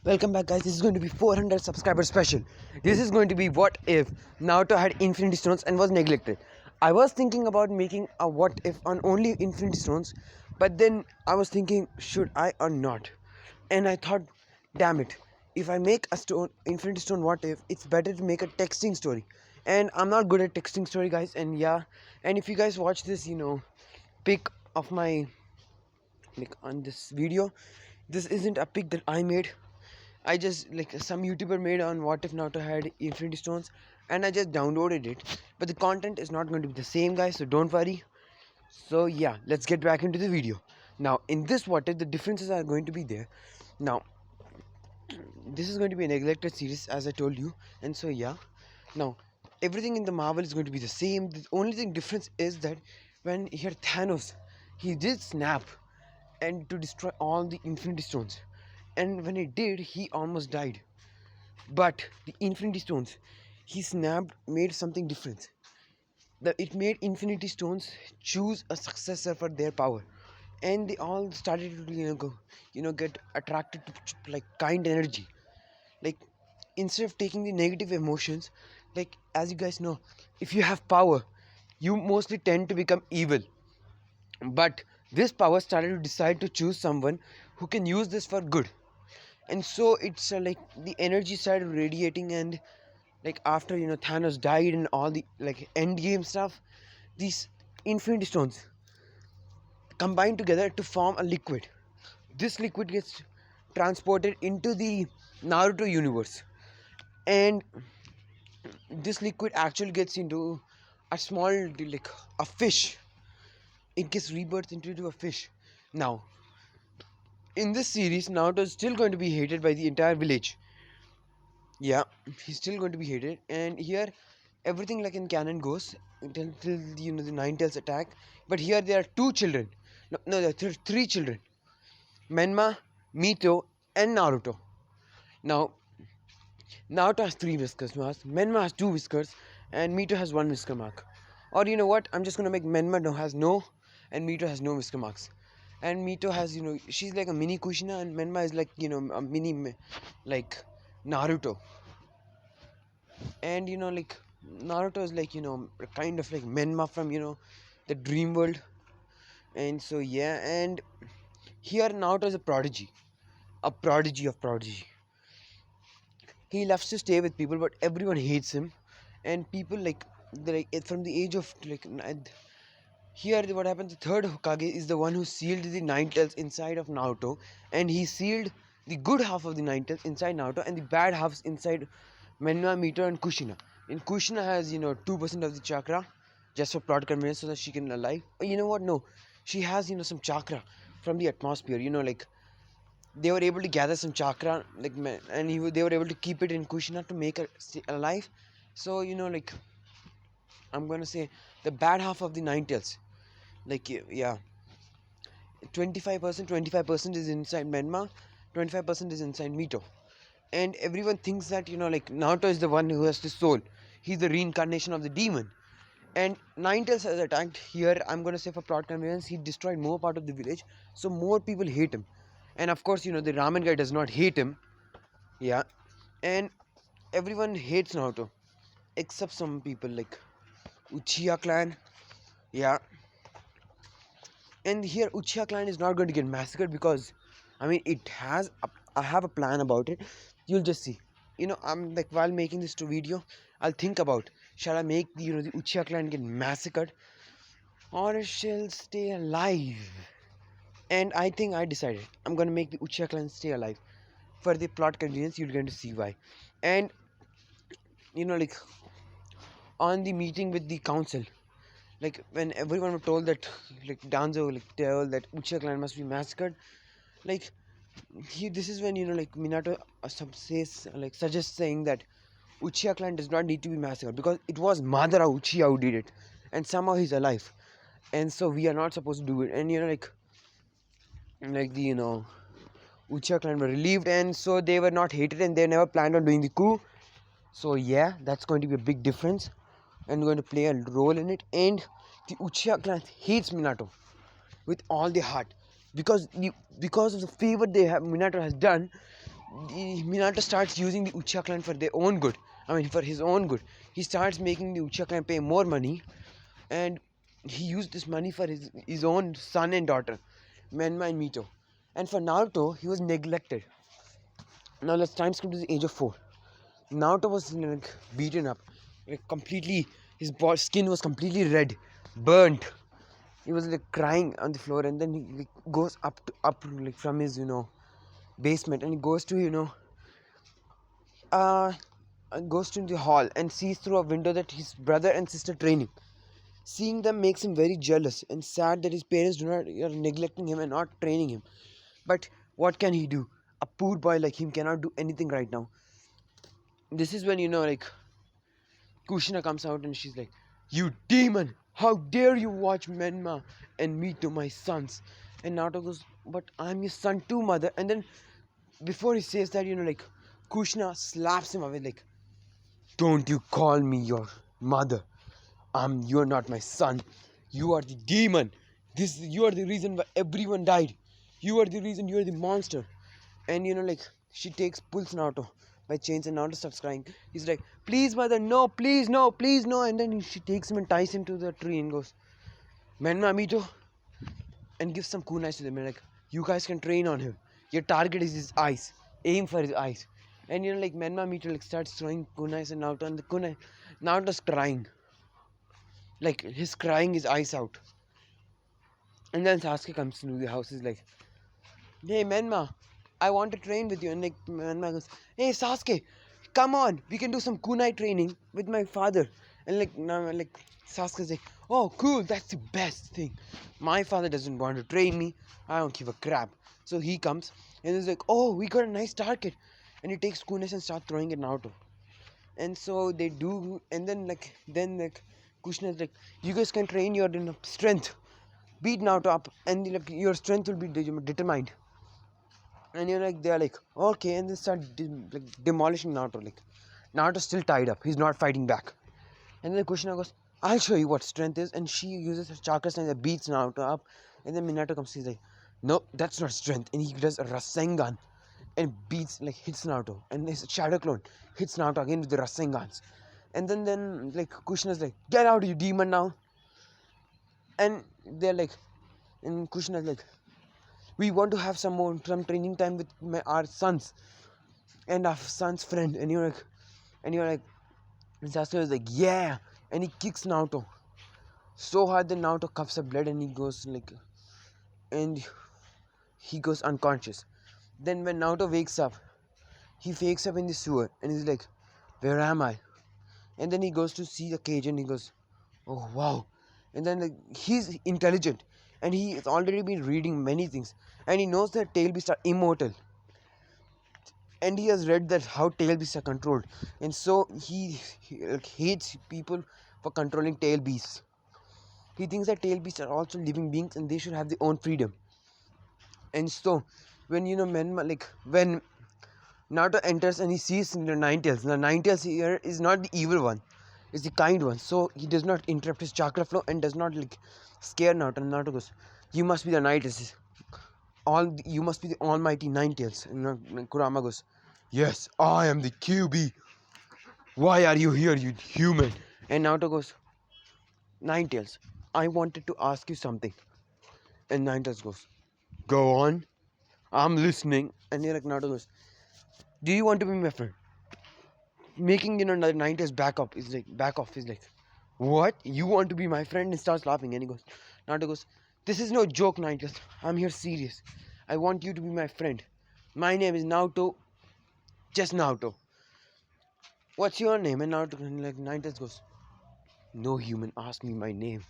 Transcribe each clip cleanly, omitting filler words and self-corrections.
Welcome back, guys. This is going to be 400 subscriber special. This is going to be what if Naruto had infinity stones and was neglected. I was thinking about making a what if on only infinity stones, but then I was thinking, should I or not? And I thought, damn it, if I make a stone infinity stone what if, it's better to make a texting story. And I'm not good at texting story, guys. And yeah, and if you guys watch this, pic of my like on this video, this isn't a pic that I made. I just like some YouTuber made on what if Naruto had infinity stones, and I just downloaded it. But the content is not going to be the same, guys, so don't worry. So yeah, let's get back into the video. Now in this what if, the differences are going to be there. Now this is going to be a neglected series, as I told you, and so yeah. Now everything in the Marvel is going to be the same. The only thing difference is that when here Thanos, he did snap and to destroy all the infinity stones, and when he did, he almost died. But the infinity stones, he snapped, made something different. It made infinity stones choose a successor for their power, and they all started to get attracted to like kind energy. Like instead of taking the negative emotions, like as you guys know, if you have power, you mostly tend to become evil. But this power started to decide to choose someone who can use this for good, and so it's like the energy started radiating. And like after Thanos died and all the like end game stuff, these infinity stones combine together to form a liquid. This liquid gets transported into the Naruto universe, and this liquid actually gets into a small like a fish. It gets rebirthed into a fish. Now in this series, Naruto is still going to be hated by the entire village. Yeah, he's still going to be hated. And here everything like in canon goes until the Nine Tails attack. But here there are two children. No, there are three children: Menma, Mito, and Naruto. Now Naruto has three whiskers marks, Menma has two whiskers, and Mito has one whisker mark. Or you know what, I'm just gonna make Menma has no, and Mito has no whisker marks. And Mito has, she's like a mini Kushina, and Menma is like, a mini like Naruto. And like Naruto is like, kind of like Menma from, the dream world. And so yeah, and here Naruto is a prodigy of prodigy. He loves to stay with people, but everyone hates him. And people like from the age of like here what happens, the third Hokage is the one who sealed the Nine Tails inside of Naruto, and he sealed the good half of the Nine Tails inside Naruto, and the bad half inside Menma, Mito, and Kushina. And Kushina has 2% of the chakra, just for plot convenience, so that she can alive. You know what? No, she has some chakra from the atmosphere. Like they were able to gather some chakra, like and they were able to keep it in Kushina to make her stay alive. So like I'm gonna say the bad half of the Nine Tails, like yeah, 25% is inside Menma, 25% is inside Mito. And everyone thinks that like Naruto is the one who has the soul. He's the reincarnation of the demon. And Nine Tails has attacked here. I'm gonna say for plot convenience, he destroyed more part of the village, so more people hate him. And of course, the ramen guy does not hate him. Yeah, and everyone hates Naruto except some people like Uchiha clan. Yeah, and here Uchiha clan is not going to get massacred because, I mean, I have a plan about it. You'll just see. I'm like while making this video, I'll think about, shall I make the Uchiha clan get massacred, or shall stay alive? And I think I decided I'm gonna make the Uchiha clan stay alive. For the plot convenience, you're going to see why. And like on the meeting with the council, like when everyone was told that like Danzo like told that Uchiha clan must be massacred, like this is when like Minato suggests saying that Uchiha clan does not need to be massacred because it was Madara Uchiha who did it, and somehow he's alive, and so we are not supposed to do it. And like the Uchiha clan were relieved, and so they were not hated, and they never planned on doing the coup. So yeah, that's going to be a big difference, and going to play a role in it. And the Uchiha clan hates Minato with all their heart because of the favor Minato has done. Minato starts using the Uchiha clan for their own good. I mean, for his own good. He starts making the Uchiha clan pay more money, and he used this money for his own son and daughter, Menma and Mito. And for Naruto, he was neglected. Now let's time skip to the age of 4. Naruto was like beaten up, like completely. His skin was completely red, burnt. He was like crying on the floor, and then he like, goes up like from his basement, and he goes to uh goes to the hall and sees through a window that his brother and sister training. Seeing them makes him very jealous and sad that his parents are neglecting him and not training him. But what can he do? A poor boy like him cannot do anything right now. This is when like Kushina comes out and she's like, "You demon! How dare you watch Menma and me to my sons?" And Naruto goes, "But I'm your son too, mother." And then before he says that, like Kushina slaps him away like, "Don't you call me your mother. You're not my son. You are the demon. You are the reason why everyone died. You are the reason. You are the monster." And like she pulls Naruto by chains, and Naruto starts crying. He's like, "Please, mother, no, please, no, please, no." And then she takes him and ties him to the tree and goes, "Menma Mito," and gives some kunais to them. And like, "You guys can train on him. Your target is his eyes. Aim for his eyes." And like Menma Mito like starts throwing kunais and Naruto, and the kunai, Naruto's crying. Like he's crying his eyes out. And then Sasuke comes to the house. He's like, "Hey Menma, I want to train with you." And like Menma goes, "Hey Sasuke, come on, we can do some kunai training with my father." And like now like Sasuke's like, "Oh cool, that's the best thing. My father doesn't want to train me. I don't give a crap." So he comes and he's like, "Oh, we got a nice target." And he takes kunais and starts throwing it Naruto. And so they do, and then Kushna's like, "You guys can train your strength. Beat Naruto up, and like your strength will be determined." And like they're like, "Okay," and they start demolishing Naruto. Like Naruto's still tied up; he's not fighting back. And then Kushina goes, "I'll show you what strength is," and she uses her chakra strength and beats Naruto up. And then Minato comes, he's like, "No, that's not strength," and he does a Rasengan and hits Naruto, and his shadow clone hits Naruto again with the Rasengans. And then like Kushina's like, "Get out, you demon now!" And they're like, and Kushina's like, "We want to have some training time with our sons and our son's friend." And you're like, and Sasuke is like, "Yeah," and he kicks Naruto so hard that Naruto coughs up blood, and he goes unconscious. Then when Naruto wakes up, he wakes up in the sewer, and he's like, "Where am I?" And then he goes to see the cage, and he goes, "Oh wow!" And then like he's intelligent, and he has already been reading many things, and he knows that tail beasts are immortal, and he has read that how tail beasts are controlled, and so he like, hates people for controlling tail beasts. He thinks that tail beasts are also living beings, and they should have their own freedom. And so when when Naruto enters and he sees the Ninetales. The Ninetales here is not the evil one; it's the kind one. So he does not interrupt his chakra flow and does not like scare Naruto. And Naruto goes, "You must be the Ninetales. You must be the almighty Ninetales." And Kurama goes, "Yes, I am the QB. Why are you here, you human?" And Naruto goes, "Ninetales, I wanted to ask you something." And Ninetales goes, "Go on, I'm listening." And Naruto goes, "Do you want to be my friend?" Making the Ninetales back off is like, "What? You want to be my friend?" And starts laughing. And Naruto goes, "This is no joke, Ninetales. I'm here serious. I want you to be my friend. My name is Naruto, just Naruto. What's your name?" And Naruto Ninetales goes, "No human asked me my name.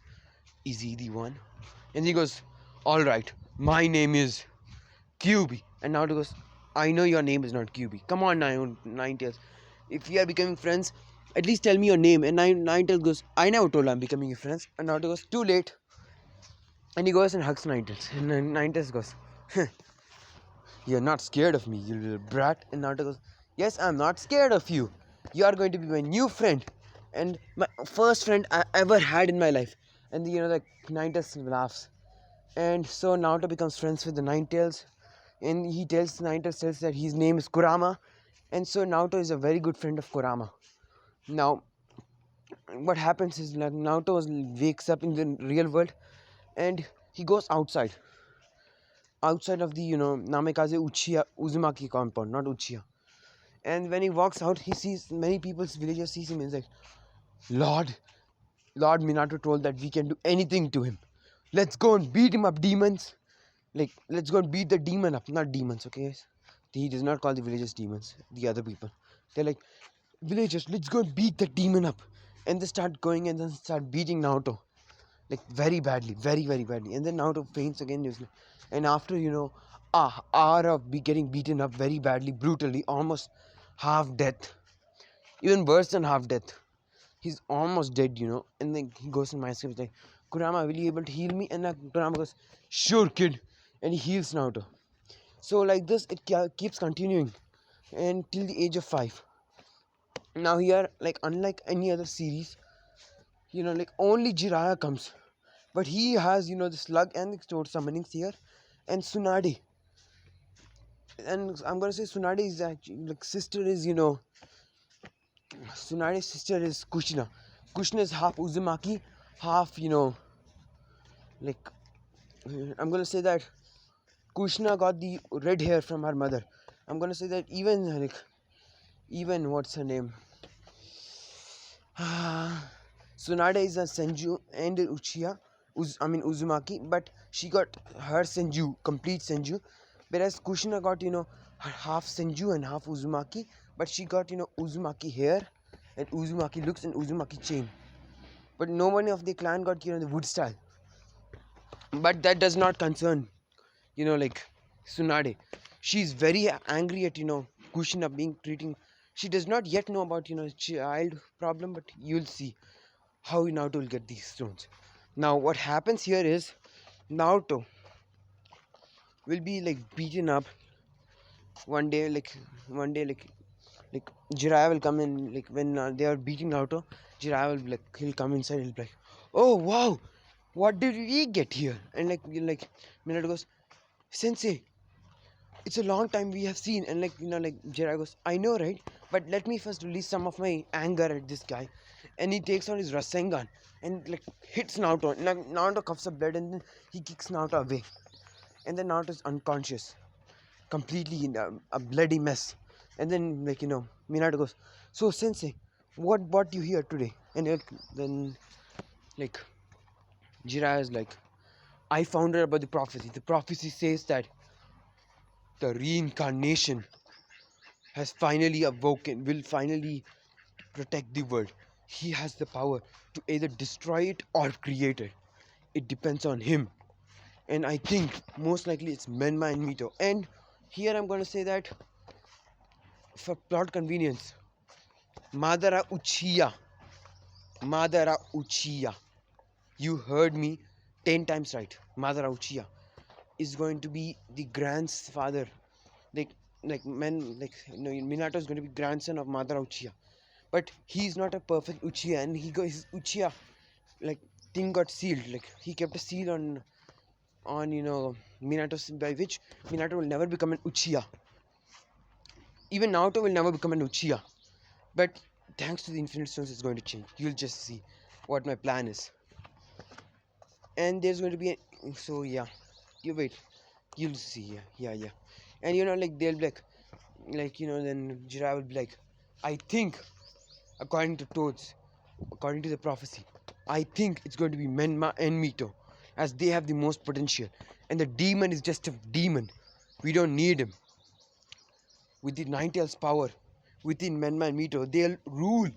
Is he the one?" And he goes, "Alright, my name is QB." And Naruto goes, "I know your name is not QB. Come on, Ninetales. If we are becoming friends, at least tell me your name." And Ninetales goes, "I never told I'm becoming your friends." And Naruto goes, "Too late." And he goes and hugs Ninetales. And Ninetales goes, "You're not scared of me, you little brat." And Naruto goes, "Yes, I'm not scared of you. You are going to be my new friend. And my first friend I ever had in my life." And Ninetales laughs. And so Naruto becomes friends with the Ninetales. and he tells that his name is Kurama, and so Naruto is a very good friend of Kurama. Now, what happens is like Naruto wakes up in the real world, and he goes outside of the Namikaze Uchiha Uzumaki compound, not Uchiha. And when he walks out, he sees many people's villagers sees him and he's like, Lord, Lord Minato told that we can do anything to him. Let's go and beat him up, demons. Like, let's go and beat the demon up, not demons, okay? He does not call the villagers demons, the other people. They're like, villagers, let's go and beat the demon up. And they start going and then start beating Naruto. Like, very badly, very, very badly. And then Naruto faints again. And after, a hour of getting beaten up very badly, brutally, almost half death, even worse than half death, he's almost dead, and then he goes in my script like, Kurama, will you able to heal me? And Kurama goes, sure kid, and he heals Naruto. So like this it keeps continuing until the age of 5. Now here, like unlike any other series, like only Jiraiya comes, but he has the slug and the sword summonings here, and Tsunade. And I'm gonna say Tsunade is actually like sister is Tsunade's sister is Kushina. Kushina is half Uzumaki, half like I'm gonna say that Kushina got the red hair from her mother. I'm gonna say that even what's her name? Tsunade is a Senju and Uchiha, Uzumaki, but she got her Senju, complete Senju, whereas Kushina got her half Senju and half Uzumaki, but she got Uzumaki hair and Uzumaki looks and Uzumaki chain. But no one of the clan got the wood style. But that does not concern like Tsunade. She's very angry at Kushina being treating. She does not yet know about child problem, but you'll see how Naruto will get these stones. Now what happens here is Naruto will be like beaten up one day, like Jiraiya will come in, like when they are beating Naruto. Jiraiya will be like, he'll come inside, he'll be like, oh wow, what did we get here? And like Minato goes, Sensei, it's a long time we have seen. And like Jiraiya goes, I know, right? But let me first release some of my anger at this guy. And he takes out his Rasengan and like hits Naruto. Naruto coughs up blood and then he kicks Naruto away. And then Naruto is unconscious, completely in a bloody mess. And then Minato goes, so Sensei, what brought you here today? And then like Jiraiya is like, I found out about the prophecy. The prophecy says that the reincarnation has finally awoken, will finally protect the world. He has the power to either destroy it or create it. It depends on him. And I think most likely it's Menma and Mito. And here I'm going to say that for plot convenience, Madara Uchiha. Madara Uchiha. You heard me 10 times right. Madara Uchiha is going to be the grandfather. Minato is going to be grandson of Madara Uchiha. But he's not a perfect Uchiha, and his Uchiha like thing got sealed. Like he kept a seal on Minato, by which Minato will never become an Uchiha. Even Naruto will never become an Uchiha. But thanks to the Infinite Stones, it's going to change. You'll just see what my plan is. And there's going to be so yeah, you wait, you'll see. Yeah. And like they'll be then Jiraiya will be like, I think according to Toads, according to the prophecy, I think it's going to be Menma and Mito, as they have the most potential. And the demon is just a demon. We don't need him. With the Nine Tails power within Menma and Mito, they'll rule.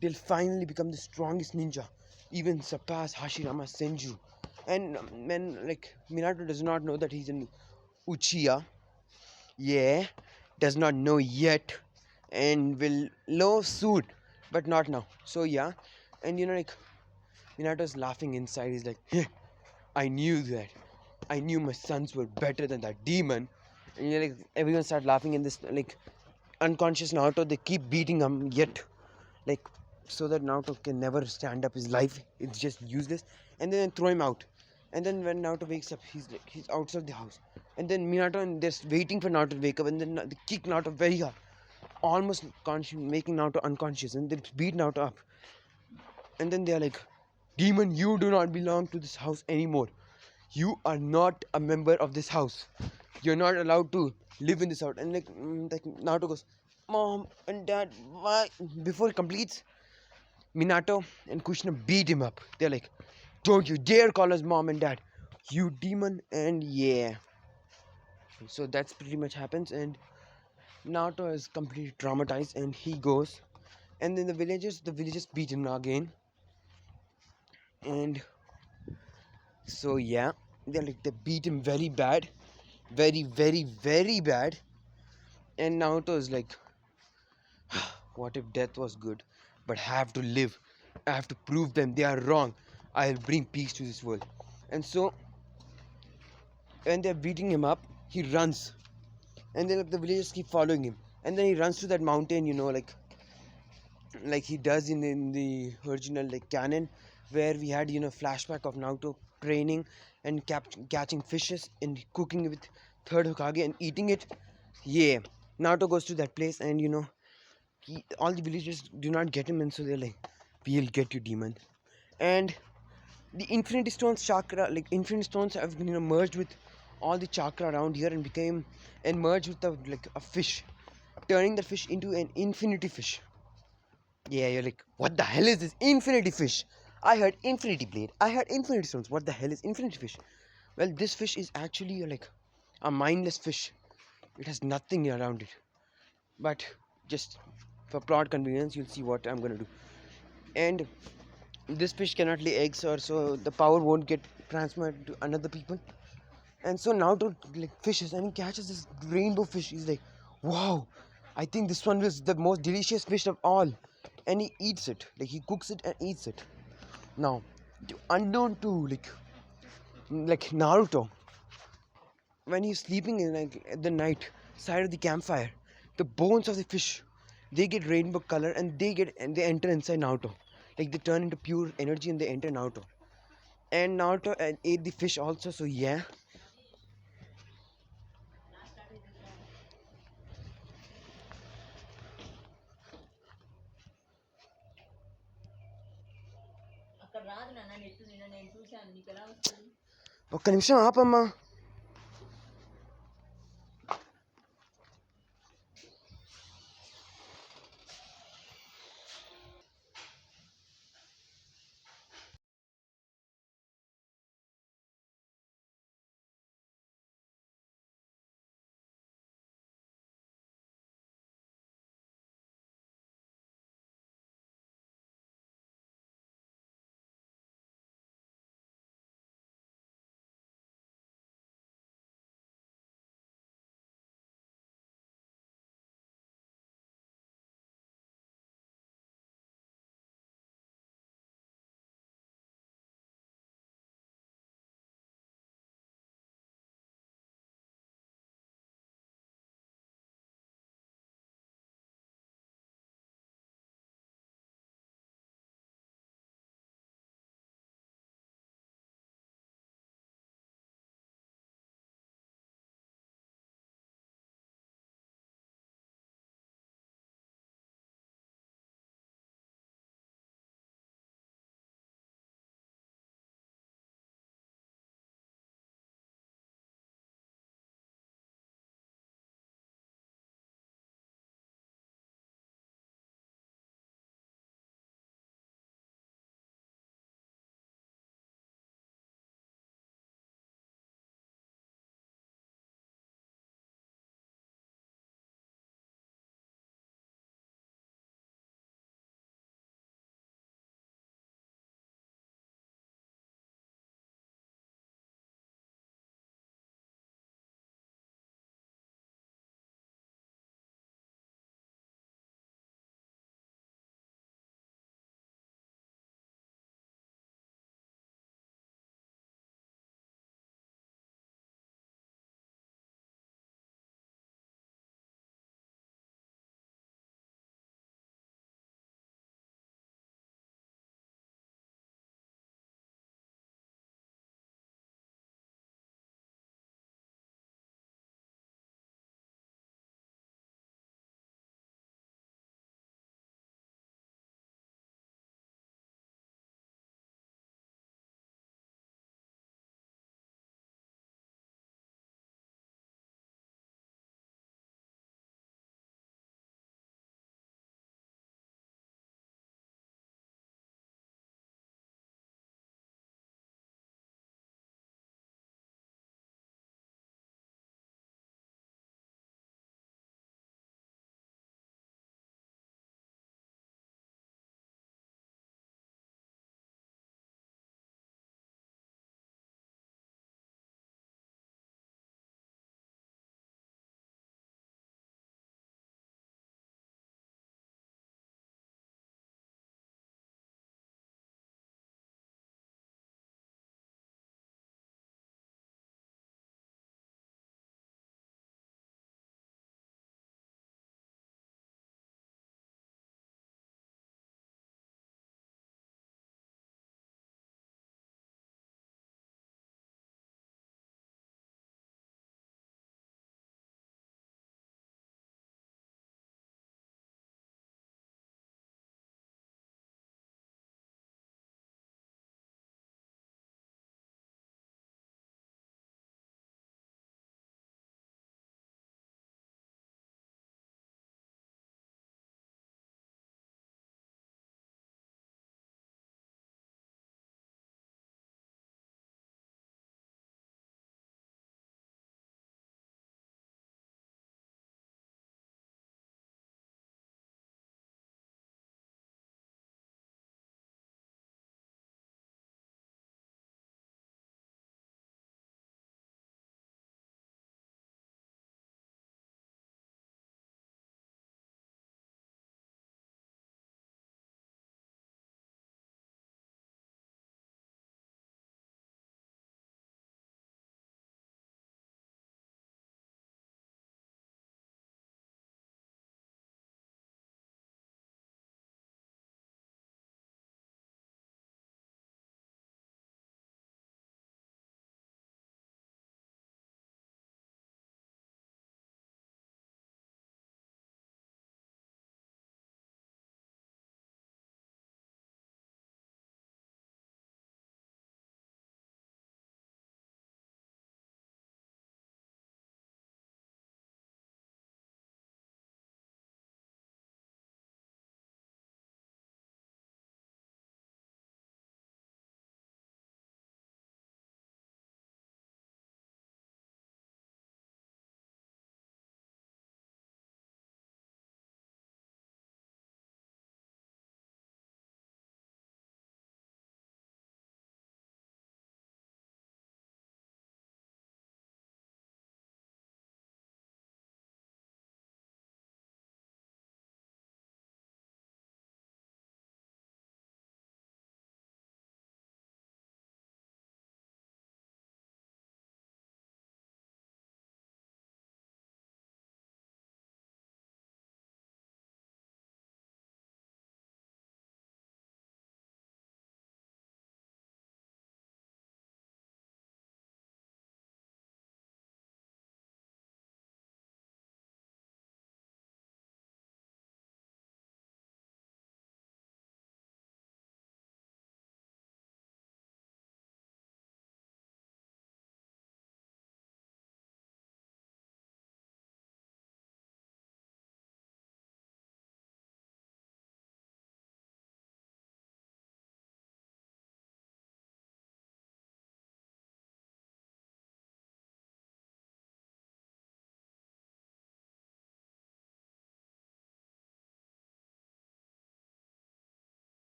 They'll finally become the strongest ninja, even surpass Hashirama Senju. And Minato does not know that he's an Uchiha. Yeah, does not know yet, and will know soon, but not now. So yeah, and Minato's laughing inside. He's like, I knew that. I knew my sons were better than that demon. And everyone start laughing in this unconscious Naruto. They keep beating him yet, so that Naruto can never stand up. His life it's just useless, and then throw him out. And then when Naruto wakes up, he's outside the house, and then Minato and they're waiting for Naruto to wake up, and then they kick Naruto very hard, almost making Naruto unconscious, and they beat Naruto up. And then they're like, Demon, you do not belong to this house anymore. You are not a member of this house. You're not allowed to live in this house. And like Naruto goes, Mom and Dad, why? Before he completes, Minato and Kushina beat him up. They're like, don't you dare call us Mom and Dad, you demon. And yeah, so that's pretty much happens. And Naruto is completely traumatized, and he goes. And then the villagers beat him again. And so yeah, they beat him very bad, very very very bad. And Naruto is like, what if death was good, but I have to live. I have to prove them they are wrong. I'll bring peace to this world. And so when they're beating him up, he runs, and then the villagers keep following him. And then he runs to that mountain, like he does in the original like canon, where we had flashback of Naruto training and catching fishes and cooking it with third Hokage and eating it. Yeah, Naruto goes to that place, and all the villagers do not get him, and so they're like, "We'll get you, demon." And the Infinity Stones chakra, like Infinity Stones, have been merged with all the chakra around here and became and merged with a fish, turning the fish into an infinity fish. Yeah, you're like, what the hell is this infinity fish? I heard infinity blade. I heard infinity stones. What the hell is infinity fish? Well, this fish is actually like a mindless fish. It has nothing around it. But just for plot convenience, you'll see what I'm gonna do. And this fish cannot lay eggs, or so the power won't get transferred to another people. And so now to like fishes, and he catches this rainbow fish. He's like, wow, I think this one was the most delicious fish of all. And he eats it, like he cooks it and eats it. Now, unknown to like Naruto, when he's sleeping in like at the night side of the campfire, the bones of the fish, they get rainbow color, and they enter inside Naruto. Like they turn into pure energy and they enter Naruto. And Naruto ate the fish also, so yeah. ఒక్క నిమిషం ఆపమ్మా.